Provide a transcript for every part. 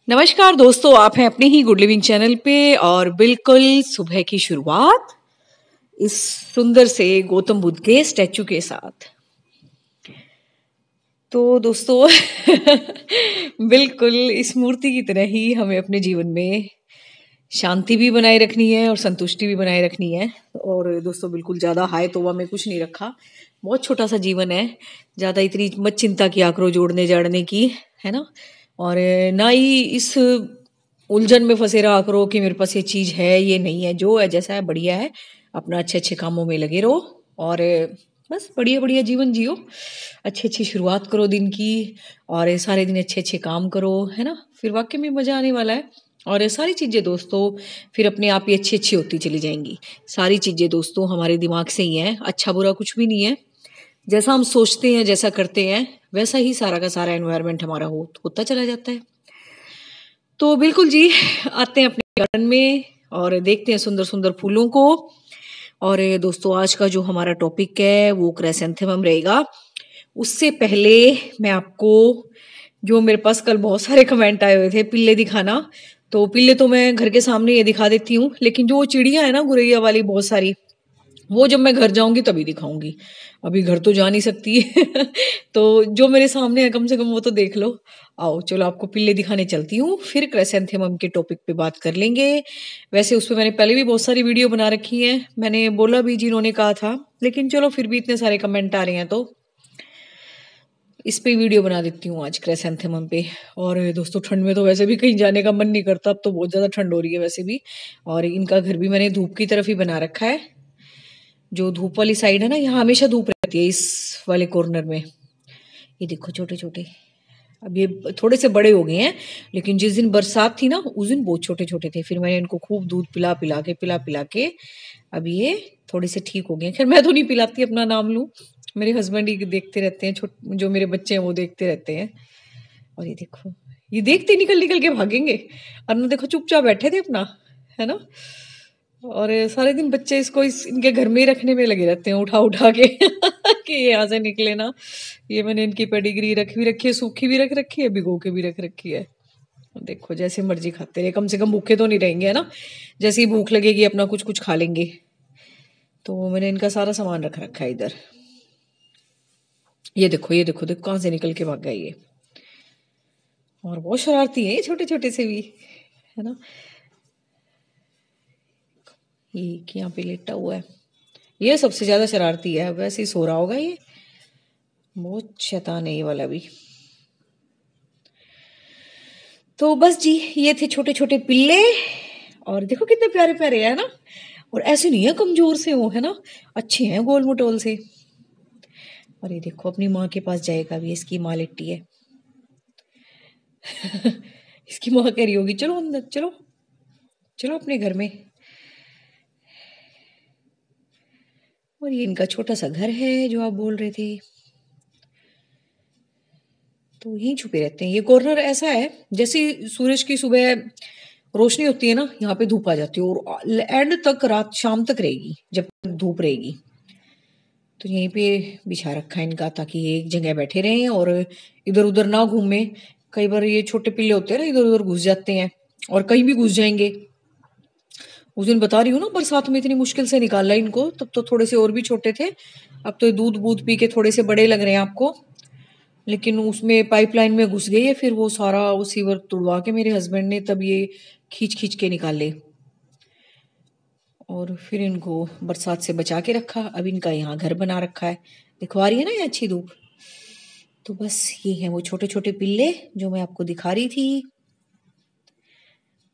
नमस्कार दोस्तों, आप हैं अपने ही गुड लिविंग चैनल पे और बिल्कुल सुबह की शुरुआत इस सुंदर से गौतम बुद्ध के स्टैचू के साथ। तो दोस्तों बिल्कुल इस मूर्ति की तरह ही हमें अपने जीवन में शांति भी बनाए रखनी है और संतुष्टि भी बनाए रखनी है। और दोस्तों बिल्कुल ज़्यादा हाय तौबा में कुछ नहीं रखा, बहुत छोटा सा जीवन है, ज़्यादा इतनी मत चिंता किया करो जोड़ने जाड़ने की, है ना। और ना ही इस उलझन में फंसे रहा करो कि मेरे पास ये चीज़ है ये नहीं है, जो है जैसा है बढ़िया है, अपना अच्छे अच्छे कामों में लगे रहो और बस बढ़िया बढ़िया जीवन जियो, अच्छी अच्छी शुरुआत करो दिन की और सारे दिन अच्छे अच्छे काम करो, है ना। फिर वाकई में मज़ा आने वाला है और ये सारी चीज़ें दोस्तों फिर अपने आप ही अच्छी अच्छी होती चली जाएंगी। सारी चीज़ें दोस्तों हमारे दिमाग से ही हैं, अच्छा बुरा कुछ भी नहीं है। जैसा हम सोचते हैं, जैसा करते हैं, वैसा ही सारा का सारा एनवायरनमेंट हमारा होता चला जाता है। तो बिल्कुल जी, आते हैं अपने गार्डन में और देखते हैं सुंदर सुंदर फूलों को। और दोस्तों आज का जो हमारा टॉपिक है वो क्राइसैंथेमम रहेगा। उससे पहले मैं आपको, जो मेरे पास कल बहुत सारे कमेंट आए हुए थे पिल्ले दिखाना, तो पिल्ले तो मैं घर के सामने ये दिखा देती हूँ, लेकिन जो चिड़िया है ना गुरैया वाली बहुत सारी, वो जब मैं घर जाऊंगी तभी दिखाऊंगी, अभी घर तो जा नहीं सकती तो जो मेरे सामने है कम से कम वो तो देख लो। आओ चलो आपको पिल्ले दिखाने चलती हूँ, फिर क्राइसैंथेमम के टॉपिक पे बात कर लेंगे। वैसे उस पर मैंने पहले भी बहुत सारी वीडियो बना रखी है, मैंने बोला भी जिन्होंने कहा था, लेकिन चलो फिर भी इतने सारे कमेंट आ रहे हैं तो इस पे वीडियो बना देती हूँ आज क्राइसैंथेमम पे। और दोस्तों ठंड में तो वैसे भी कहीं जाने का मन नहीं करता, अब तो बहुत ज़्यादा ठंड हो रही है वैसे भी। और इनका घर भी मैंने धूप की तरफ ही बना रखा है, जो धूप वाली साइड है ना, यहाँ हमेशा धूप रहती है इस वाले कॉर्नर में। ये देखो छोटे छोटे, अब ये थोड़े से बड़े हो गए हैं, लेकिन जिस दिन बरसात थी ना उस दिन बहुत छोटे छोटे थे, फिर मैंने इनको खूब दूध पिला पिला के अब ये थोड़े से ठीक हो गए। खैर मैं तो नहीं पिलाती, अपना नाम लूं, मेरे हस्बैंड ही देखते रहते हैं, जो मेरे बच्चे हैं वो देखते रहते हैं। और ये देखो, ये देखते निकल निकल के भागेंगे, और ना देखो चुपचाप बैठे थे अपना, है ना। और सारे दिन बच्चे इसको इनके घर में ही रखने में लगे रहते हैं, उठा उठा के कि ये यहाँ से निकले ना। ये मैंने इनकी पेडिग्री रख भी रखी है, सूखी भी रख रखी है, भिगो के भी रख रखी है। देखो जैसे मर्जी खाते रहे, कम से कम भूखे तो नहीं रहेंगे, है ना। जैसे ही भूख लगेगी अपना कुछ कुछ खा लेंगे। तो मैंने इनका सारा सामान रख रखा है इधर। ये देखो ये देखो देखो कहाँ से निकल के भाग गया ये। और बहुत शरारती है ये छोटे छोटे से भी, है ना। ये यहाँ पे लेटा हुआ है, ये सबसे ज्यादा शरारती है, वैसे ही सो रहा होगा ये, बहुत शैतान है ये वाला भी। तो बस जी, ये थे छोटे छोटे पिल्ले, और देखो कितने प्यारे प्यारे है ना। और ऐसे नहीं है कमजोर से हो, है ना, अच्छे हैं गोल मटोल से। और ये देखो अपनी माँ के पास जाएगा भी, इसकी माँ लिट्टी है इसकी माँ कह रही होगी चलो अंदर चलो, चलो अपने घर में। और ये इनका छोटा सा घर है जो आप बोल रहे थे, तो यहीं छुपे रहते हैं। ये कॉर्नर ऐसा है जैसे सूरज की सुबह रोशनी होती है ना, यहाँ पे धूप आ जाती है और एंड तक रात शाम तक रहेगी जब तक धूप रहेगी। तो यहीं पे बिछा रखा है इनका, ताकि ये एक जगह बैठे रहें और इधर उधर ना घूमे। कई बार ये छोटे पिल्ले होते हैं ना, इधर उधर घुस जाते हैं और कहीं भी घुस जाएंगे। उस दिन बता रही हूँ ना, बरसात में इतनी मुश्किल से निकाला इनको, तब तो थोड़े से और भी छोटे थे, अब तो दूध बूध पी के थोड़े से बड़े लग रहे हैं आपको। लेकिन उसमें पाइपलाइन में घुस गई है, फिर वो सारा वो सीवर तुड़वा के मेरे हस्बैंड ने तब ये खींच खींच के निकाले और फिर इनको बरसात से बचा के रखा। अब इनका यहाँ घर बना रखा है, देखो आ रही है ना ये अच्छी धूप। तो बस ये हैं वो छोटे छोटे पिल्ले जो मैं आपको दिखा रही थी,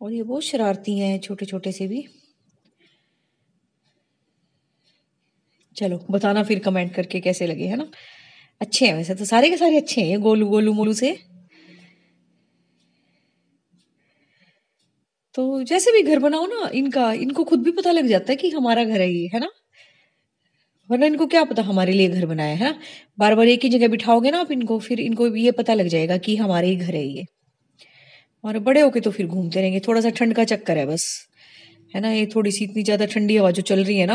और ये बहुत शरारती हैं छोटे छोटे से भी। चलो बताना फिर कमेंट करके कैसे लगे, है ना। अच्छे हैं वैसे तो, सारे के सारे अच्छे हैं, ये गोलू गोलू मोलू से। तो जैसे भी घर बनाओ ना इनका, इनको खुद भी पता लग जाता है कि हमारा घर है ये, है ना। वरना इनको क्या पता हमारे लिए घर बनाया है ना। बार बार एक ही जगह बिठाओगे ना आप इनको, फिर इनको ये पता लग जाएगा कि हमारे ही घर है ये। और बड़े होके तो फिर घूमते रहेंगे, थोड़ा सा ठंड का चक्कर है बस, है ना। ये थोड़ी सी इतनी ज्यादा ठंडी हवा जो चल रही है ना,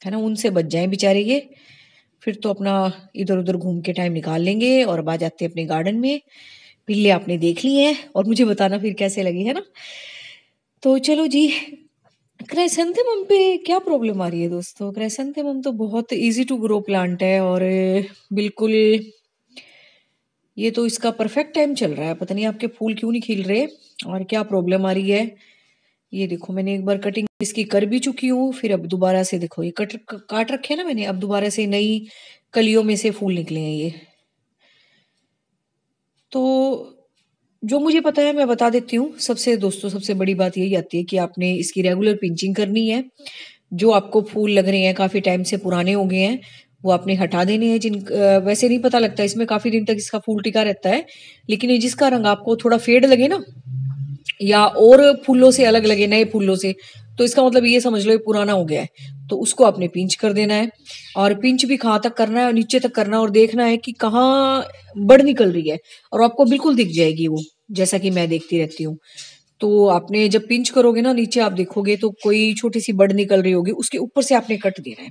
है ना, उनसे बच जाए बेचारे ये। फिर तो अपना इधर उधर घूम के टाइम निकाल लेंगे और अब आ जाते हैं अपने गार्डन में। पिल्ले आपने देख ली हैं और मुझे बताना फिर कैसे लगी, है ना? तो चलो जी, क्राइसेंथेमम पे क्या प्रॉब्लम आ रही है दोस्तों? क्राइसेंथेमम तो बहुत ईज़ी टू ग्रो प्लांट है और बिल्कुल ये तो इसका परफेक्ट टाइम चल रहा है। पता नहीं आपके फूल क्यों नहीं खिल रहे और क्या प्रॉब्लम आ रही है। ये देखो, मैंने एक बार कटिंग इसकी कर भी चुकी हूँ, फिर अब दोबारा से देखो ये काट रखे हैं ना मैंने, अब दोबारा से नई कलियों में से फूल निकले हैं ये। तो जो मुझे पता है मैं बता देती हूँ। सबसे बड़ी बात यही आती है कि आपने इसकी रेगुलर पिंचिंग करनी है। जो आपको फूल लग रहे हैं काफ़ी टाइम से पुराने हो गए हैं, वो आपने हटा देने हैं। वैसे नहीं पता लगता, इसमें काफ़ी दिन तक इसका फूल टिका रहता है, लेकिन ये जिसका रंग आपको थोड़ा फेड लगे ना, या और फूलों से अलग लगे, नए फूलों से, तो इसका मतलब ये समझ लो ये पुराना हो गया है। तो उसको आपने पिंच कर देना है, और पिंच भी कहाँ तक करना है, और नीचे तक करना है, और देखना है कि कहाँ बड़ निकल रही है, और आपको बिल्कुल दिख जाएगी वो, जैसा कि मैं देखती रहती हूँ। तो आपने जब पिंच करोगे ना, नीचे आप देखोगे तो कोई छोटी सी बड़ निकल रही होगी, उसके ऊपर से आपने कट देना है।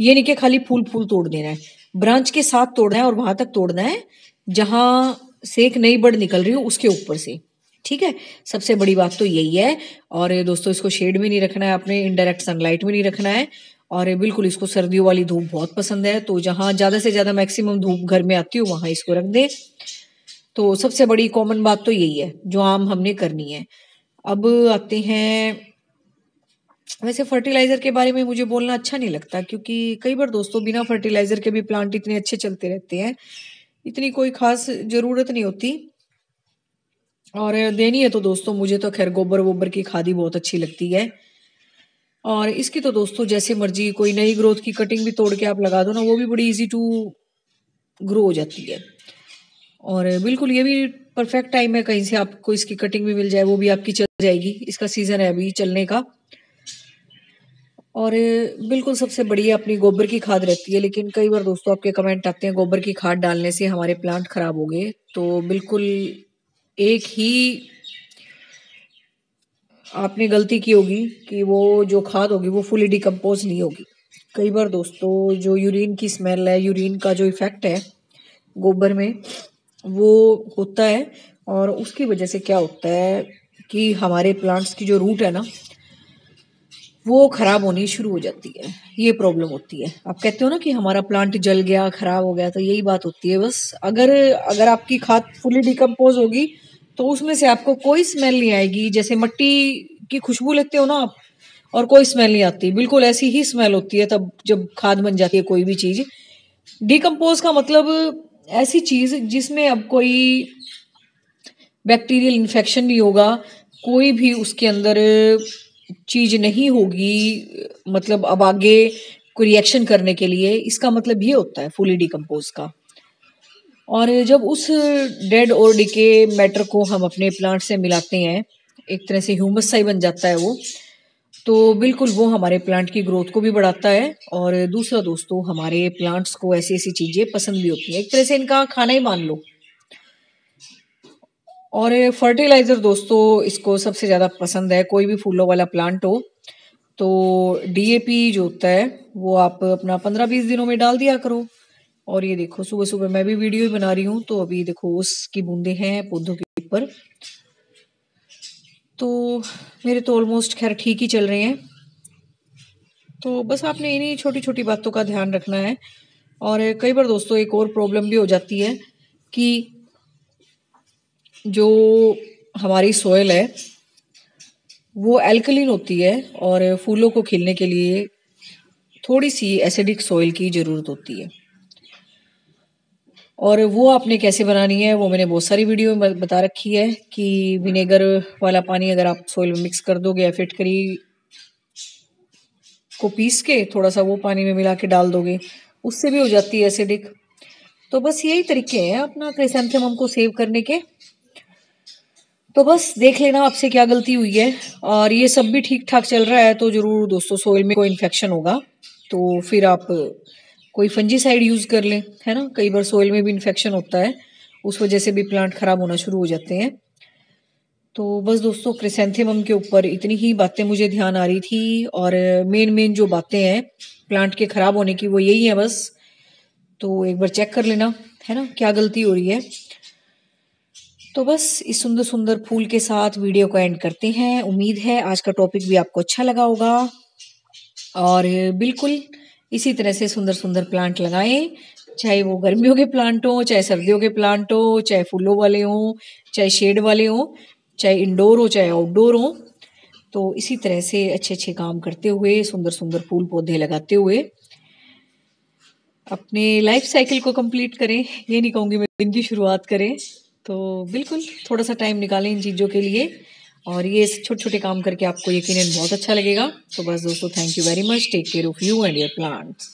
ये नहीं कि खाली फूल फूल तोड़ देना है, ब्रांच के साथ तोड़ना है और वहां तक तोड़ना है जहां से एक नई बड़ निकल रही हो उसके ऊपर से। ठीक है, सबसे बड़ी बात तो यही है। और ये दोस्तों, इसको शेड में नहीं रखना है आपने, इनडायरेक्ट सनलाइट में नहीं रखना है, और बिल्कुल इसको सर्दियों वाली धूप बहुत पसंद है, तो जहां ज्यादा से ज्यादा मैक्सिमम धूप घर में आती हो वहां इसको रख दे। तो सबसे बड़ी कॉमन बात तो यही है जो आम हमने करनी है। अब आते हैं, वैसे फर्टिलाइजर के बारे में मुझे बोलना अच्छा नहीं लगता, क्योंकि कई बार दोस्तों बिना फर्टिलाइजर के भी प्लांट इतने अच्छे चलते रहते हैं, इतनी कोई खास जरूरत नहीं होती। और देनी है तो दोस्तों मुझे तो खैर गोबर वोबर की खाद ही बहुत अच्छी लगती है। और इसकी तो दोस्तों जैसे मर्जी कोई नई ग्रोथ की कटिंग भी तोड़ के आप लगा दो ना, वो भी बड़ी इजी टू ग्रो हो जाती है। और बिल्कुल ये भी परफेक्ट टाइम है, कहीं से आपको इसकी कटिंग भी मिल जाए, वो भी आपकी चल जाएगी, इसका सीजन है अभी चलने का। और बिल्कुल सबसे बढ़िया अपनी गोबर की खाद रहती है, लेकिन कई बार दोस्तों आपके कमेंट आते हैं गोबर की खाद डालने से हमारे प्लांट खराब हो गए, तो बिल्कुल एक ही आपने गलती की होगी कि वो जो खाद होगी वो फुली डिकम्पोज नहीं होगी। कई बार दोस्तों जो यूरिन की स्मेल है, यूरिन का जो इफेक्ट है गोबर में, वो होता है, और उसकी वजह से क्या होता है कि हमारे प्लांट्स की जो रूट है ना, वो खराब होनी शुरू हो जाती है। ये प्रॉब्लम होती है। आप कहते हो ना कि हमारा प्लांट जल गया, खराब हो गया, तो यही बात होती है बस। अगर अगर आपकी खाद फुली डिकम्पोज होगी तो उसमें से आपको कोई स्मेल नहीं आएगी। जैसे मिट्टी की खुशबू लेते हो ना आप, और कोई स्मेल नहीं आती, बिल्कुल ऐसी ही स्मेल होती है तब जब खाद बन जाती है कोई भी चीज। डिकम्पोज का मतलब ऐसी चीज जिसमें अब कोई बैक्टीरियल इन्फेक्शन नहीं होगा, कोई भी उसके अंदर चीज नहीं होगी, मतलब अब आगे कोई रिएक्शन करने के लिए, इसका मतलब ये होता है फुली डिकम्पोज का। और जब उस डेड और डिके मैटर को हम अपने प्लांट से मिलाते हैं, एक तरह से ह्यूमस सा ही बन जाता है वो, तो बिल्कुल वो हमारे प्लांट की ग्रोथ को भी बढ़ाता है। और दूसरा दोस्तों, हमारे प्लांट्स को ऐसी ऐसी चीजें पसंद भी होती हैं, एक तरह से इनका खाना ही मान लो। और फर्टिलाइजर दोस्तों इसको सबसे ज्यादा पसंद है, कोई भी फूलों वाला प्लांट हो तो डीएपी जो होता है वो आप अपना 15-20 दिनों में डाल दिया करो। और ये देखो, सुबह सुबह मैं भी वीडियो ही बना रही हूँ, तो अभी देखो उसकी बूंदे हैं पौधों के ऊपर। तो मेरे तो ऑलमोस्ट खैर ठीक ही चल रहे हैं। तो बस आपने इन्हीं छोटी छोटी बातों का ध्यान रखना है। और कई बार दोस्तों एक और प्रॉब्लम भी हो जाती है कि जो हमारी सोयल है वो एल्कलीन होती है, और फूलों को खिलने के लिए थोड़ी सी एसिडिक सॉइल की जरूरत होती है। और वो आपने कैसे बनानी है वो मैंने बहुत सारी वीडियो में बता रखी है कि विनेगर वाला पानी अगर आप सॉइल में मिक्स कर दोगे, या फिटकरी को पीस के थोड़ा सा वो पानी में मिला के डाल दोगे, उससे भी हो जाती है एसिडिक। तो बस यही तरीके हैं अपना क्रिसैंथेमम को सेव करने के। तो बस देख लेना आपसे क्या गलती हुई है, और ये सब भी ठीक ठाक चल रहा है तो जरूर दोस्तों सोइल में कोई इन्फेक्शन होगा तो फिर आप कोई फंजीसाइड यूज कर लें, है ना। कई बार सोइल में भी इन्फेक्शन होता है, उस वजह से भी प्लांट खराब होना शुरू हो जाते हैं। तो बस दोस्तों क्रिसैंथेमम के ऊपर इतनी ही बातें मुझे ध्यान आ रही थी, और मेन मेन जो बातें हैं प्लांट के खराब होने की वो यही है बस। तो एक बार चेक कर लेना, है ना, क्या गलती हो रही है। तो बस इस सुंदर सुंदर फूल के साथ वीडियो को एंड करते हैं। उम्मीद है आज का टॉपिक भी आपको अच्छा लगा होगा और बिल्कुल इसी तरह से सुंदर सुंदर प्लांट लगाएं, चाहे वो गर्मियों के प्लांट हो, चाहे सर्दियों के प्लांट हो, चाहे फूलों वाले हो, चाहे शेड वाले हो, चाहे इंडोर हो, चाहे आउटडोर हो। तो इसी तरह से अच्छे अच्छे काम करते हुए, सुंदर सुंदर फूल पौधे लगाते हुए अपने लाइफ साइकिल को कंप्लीट करें। ये नहीं कहूँगी मैं दिन की शुरुआत करें। तो बिल्कुल थोड़ा सा टाइम निकालें इन चीज़ों के लिए और ये छोटे छोटे काम करके आपको यकीनन बहुत अच्छा लगेगा। तो बस दोस्तों, thank you very much. Take care of you and your plants.